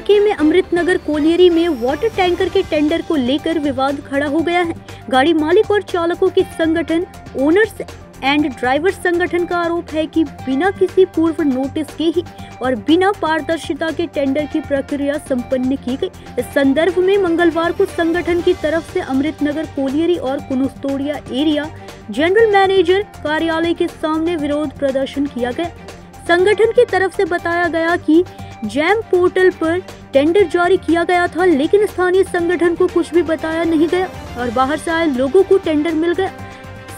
इलाके में अमृतनगर कोलियरी में वाटर टैंकर के टेंडर को लेकर विवाद खड़ा हो गया है। गाड़ी मालिक और चालकों के संगठन ओनर्स एंड ड्राइवर्स संगठन का आरोप है कि बिना किसी पूर्व नोटिस के ही और बिना पारदर्शिता के टेंडर की प्रक्रिया संपन्न की गई। इस संदर्भ में मंगलवार को संगठन की तरफ से अमृतनगर कोलियरी और कुनुस्तोड़िया एरिया जनरल मैनेजर कार्यालय के सामने विरोध प्रदर्शन किया गया। संगठन की तरफ से बताया गया कि जैम पोर्टल पर टेंडर जारी किया गया था, लेकिन स्थानीय संगठन को कुछ भी बताया नहीं गया और बाहर से आए लोगों को टेंडर मिल गया।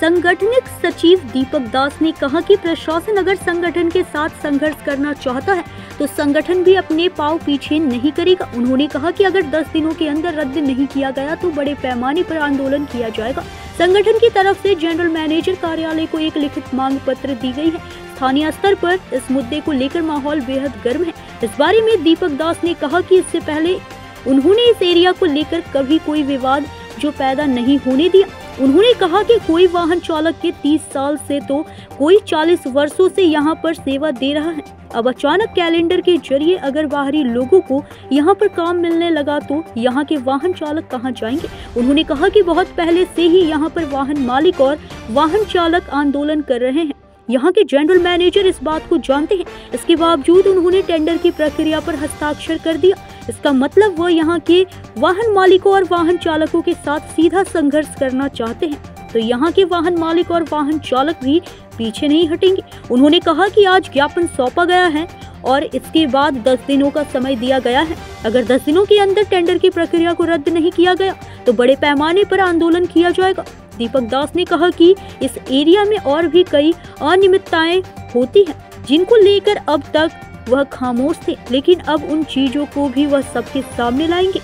संगठनिक सचिव दीपक दास ने कहा कि प्रशासन अगर संगठन के साथ संघर्ष करना चाहता है तो संगठन भी अपने पांव पीछे नहीं करेगा। उन्होंने कहा कि अगर 10 दिनों के अंदर रद्द नहीं किया गया तो बड़े पैमाने पर आंदोलन किया जाएगा। संगठन की तरफ से जनरल मैनेजर कार्यालय को एक लिखित मांग पत्र दी गई है। स्थानीय स्तर पर इस मुद्दे को लेकर माहौल बेहद गर्म है। इस बारे में दीपक दास ने कहा कि इससे पहले उन्होंने इस एरिया को लेकर कभी कोई विवाद जो पैदा नहीं होने दिया। उन्होंने कहा कि कोई वाहन चालक के 30 साल से तो कोई 40 वर्षों से यहाँ पर सेवा दे रहा है। अब अचानक कैलेंडर के जरिए अगर बाहरी लोगों को यहाँ पर काम मिलने लगा तो यहाँ के वाहन चालक कहाँ जाएंगे। उन्होंने कहा कि बहुत पहले से ही यहाँ पर वाहन मालिक और वाहन चालक आंदोलन कर रहे हैं। यहाँ के जनरल मैनेजर इस बात को जानते हैं, इसके बावजूद उन्होंने टेंडर की प्रक्रिया पर हस्ताक्षर कर दिया। इसका मतलब वह यहाँ के वाहन मालिकों और वाहन चालकों के साथ सीधा संघर्ष करना चाहते हैं, तो यहाँ के वाहन मालिक और वाहन चालक भी पीछे नहीं हटेंगे। उन्होंने कहा कि आज ज्ञापन सौंपा गया है और इसके बाद 10 दिनों का समय दिया गया है। अगर 10 दिनों के अंदर टेंडर की प्रक्रिया को रद्द नहीं किया गया तो बड़े पैमाने पर आंदोलन किया जाएगा। दीपक दास ने कहा कि इस एरिया में और भी कई अनियमितताएं होती हैं, जिनको लेकर अब तक वह खामोश थे, लेकिन अब उन चीजों को भी वह सबके सामने लाएंगे।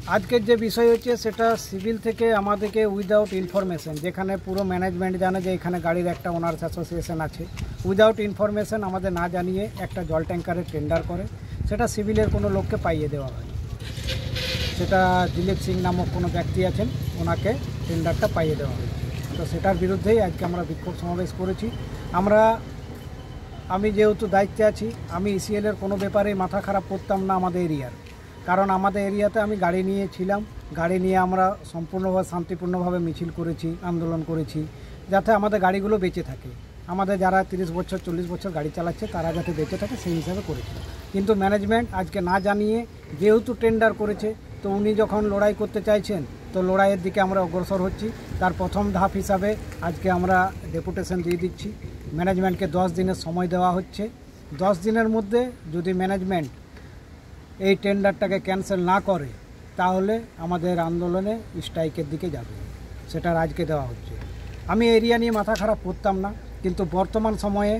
आज के जो विषय होच्छे सेटा सिविल থেকে আমাদেরকে উইদাউট ইনফরমেশন, যেখানে পুরো ম্যানেজমেন্ট জানে যে এখানে গাড়ির একটা ওনার্স অ্যাসোসিয়েশন আছে, উইদাউট ইনফরমেশন আমাদের না জানিয়ে একটা জল ট্যাঙ্কারের টেন্ডার করে সেটা সিভিলের কোনো লোককে পাইয়ে দেওয়া হয়। সেটা দিলীপ সিং নামক কোনো ব্যক্তি আছেন, ওনাকে টেন্ডারটা পাইয়ে দেওয়া হয়। তো সেটার বিরুদ্ধেই আজকে আমরা বিক্ষোভ সমাবেশ করেছি। আমি যেহেতু দায়িত্বে আছি, আমি ইসিএলের কোনো ব্যাপারে মাথা খারাপ করতাম না আমাদের এরিয়ার, কারণ আমাদের এরিয়াতে আমি গাড়ি নিয়ে ছিলাম। গাড়ি নিয়ে আমরা সম্পূর্ণভাবে শান্তিপূর্ণভাবে মিছিল করেছি, আন্দোলন করেছি, যাতে আমাদের গাড়িগুলো বেঁচে থাকে। আমাদের যারা 30 বছর 40 বছর গাড়ি চালাচ্ছে তারা যাতে বেঁচে থাকে সেই হিসাবে করেছিল। কিন্তু ম্যানেজমেন্ট আজকে না জানিয়ে যেহেতু টেন্ডার করেছে, তো উনি যখন লড়াই করতে চাইছেন তো লড়াইয়ের দিকে আমরা অগ্রসর হচ্ছি। তার প্রথম ধাপ হিসাবে আজকে আমরা ডেপুটেশন দিয়ে দিচ্ছি। ম্যানেজমেন্টকে 10 দিনের সময় দেওয়া হচ্ছে। 10 দিনের মধ্যে যদি ম্যানেজমেন্ট এই টেন্ডারটাকে ক্যান্সেল না করে তাহলে আমাদের আন্দোলনে স্ট্রাইকের দিকে যাবে, সেটা আজকে দেওয়া হচ্ছে। আমি এরিয়া নিয়ে মাথা খারাপ করতাম না, কিন্তু বর্তমান সময়ে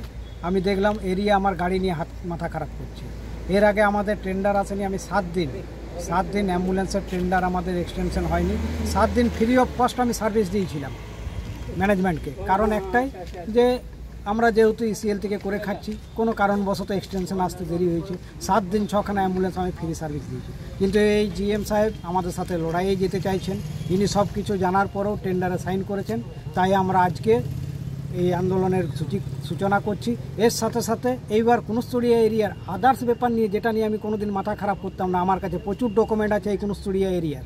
আমি দেখলাম এরিয়া আমার গাড়ি নিয়ে মাথা খারাপ করছে। এর আগে আমাদের টেন্ডার আসেনি, আমি 7 দিন অ্যাম্বুলেন্সের টেন্ডার আমাদের এক্সটেনশন হয়নি। 7 দিন ফ্রি অফ কস্ট আমি সার্ভিস দিয়েছিলাম ম্যানেজমেন্টকে, কারণ একটাই যে আমরা যেহেতু ইসিএল থেকে করে খাচ্ছি, কোনো কারণবশত এক্সটেনশন আসতে দেরি হয়েছে। 7 দিন 6খানা অ্যাম্বুলেন্স আমি ফ্রি সার্ভিস দিয়েছি, কিন্তু এই জিএম সাহেব আমাদের সাথে লড়াইয়ে যেতে চাইছেন। ইনি সব কিছু জানার পরেও টেন্ডারে সাইন করেছেন, তাই আমরা আজকে এই আন্দোলনের সূচনা করছি। এর সাথে সাথে এইবার কুনুস্তড়িয়া এরিয়ার আদার্স ব্যাপার নিয়ে, যেটা নিয়ে আমি কোনোদিন মাথা খারাপ করতাম না, আমার কাছে প্রচুর ডকুমেন্ট আছে এই কুনুস্তড়িয়া এরিয়ার,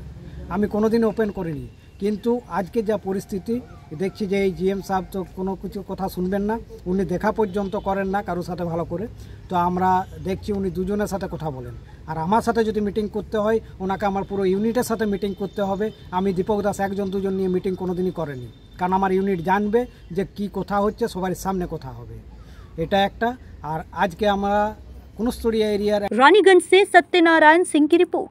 আমি কোনোদিন ওপেন করিনি। কিন্তু আজকে যা পরিস্থিতি দেখছি যে এই জিএম সাহেব তো কোনো কিছু কথা শুনবেন না, উনি দেখা পর্যন্ত করেন না কারোর সাথে ভালো করে। তো আমরা দেখছি উনি দুজনের সাথে কথা বলেন, আর আমার সাথে যদি মিটিং করতে হয় ওনাকে আমার পুরো ইউনিটের সাথে মিটিং করতে হবে। আমি দীপক দাস একজন দুজন নিয়ে মিটিং কোনোদিনই করেনি, কারণ আমার ইউনিট জানবে যে কি কথা হচ্ছে, সবার সামনে কথা হবে, এটা একটা। আর আজকে আমরা কুনুস্তড়িয়া এরিয়ার रानीगंज से सत्यनारायण सिंह की रिपोर्ट।